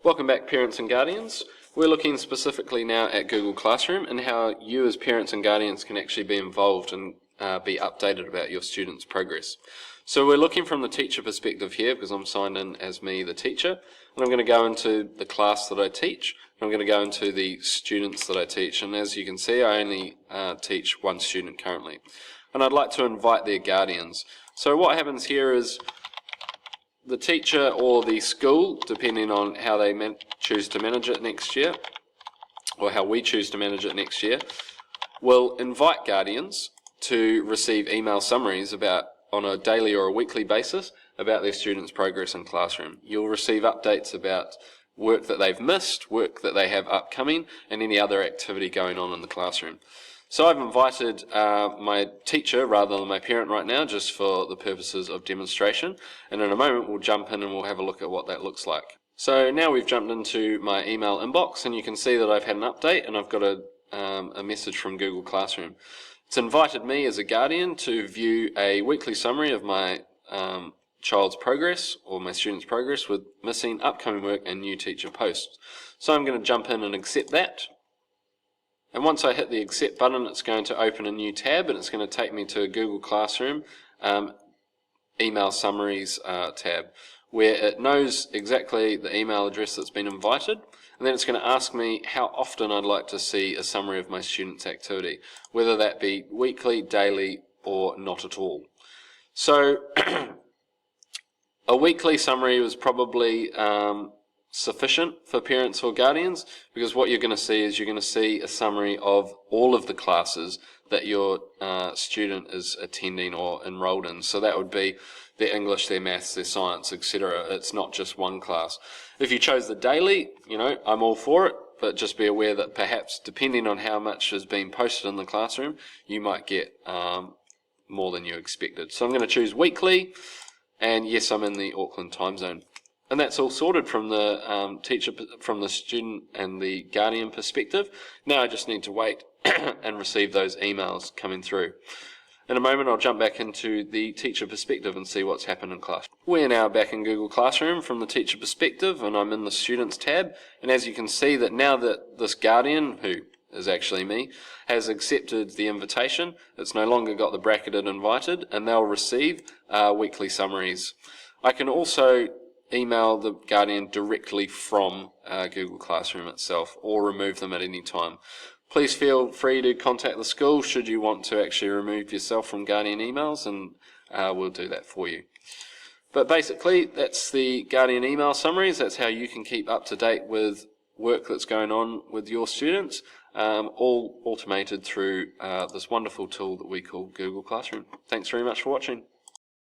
Welcome back, parents and guardians. We're looking specifically now at Google Classroom and how you as parents and guardians can actually be involved and be updated about your students' progress. So we're looking from the teacher perspective here because I'm signed in as me, the teacher, and I'm going to go into the class that I teach. I'm going to go into the students that I teach, and as you can see, I only teach one student currently. And I'd like to invite their guardians. So what happens here is the teacher or the school, depending on how they choose to manage it next year, or how we choose to manage it next year, will invite guardians to receive email summaries on a daily or a weekly basis about their students' progress in classroom. You'll receive updates about work that they've missed, work that they have upcoming, and any other activity going on in the classroom. So I've invited my teacher rather than my parent right now, just for the purposes of demonstration, and in a moment we'll jump in and we'll have a look at what that looks like. So now we've jumped into my email inbox, and you can see that I've had an update and I've got a message from Google Classroom. It's invited me as a guardian to view a weekly summary of my child's progress or my student's progress with missing, upcoming work and new teacher posts. So I'm going to jump in and accept that. And once I hit the accept button, it's going to open a new tab and it's going to take me to a Google Classroom email summaries tab, where it knows exactly the email address that's been invited, and then it's going to ask me how often I'd like to see a summary of my student's activity, whether that be weekly, daily, or not at all. So a weekly summary was probably sufficient for parents or guardians, because what you're going to see is you're going to see a summary of all of the classes that your student is attending or enrolled in. So that would be their English, their maths, their science, etc. It's not just one class. If you chose the daily, I'm all for it, but just be aware that perhaps depending on how much is being posted in the classroom, you might get more than you expected. So I'm going to choose weekly, and yes, I'm in the Auckland time zone. And that's all sorted from the teacher, from the student and the guardian perspective. Now I just need to wait and receive those emails coming through. In a moment I'll jump back into the teacher perspective and see what's happened in class. We're now back in Google Classroom from the teacher perspective, and I'm in the students tab. And as you can see, that now that this guardian, who is actually me, has accepted the invitation, it's no longer got the bracketed invited, and they'll receive weekly summaries. I can also email the guardian directly from Google Classroom itself, or remove them at any time. Please feel free to contact the school should you want to actually remove yourself from guardian emails, and we'll do that for you. But basically, that's the guardian email summaries. That's how you can keep up to date with work that's going on with your students, all automated through this wonderful tool that we call Google Classroom. Thanks very much for watching.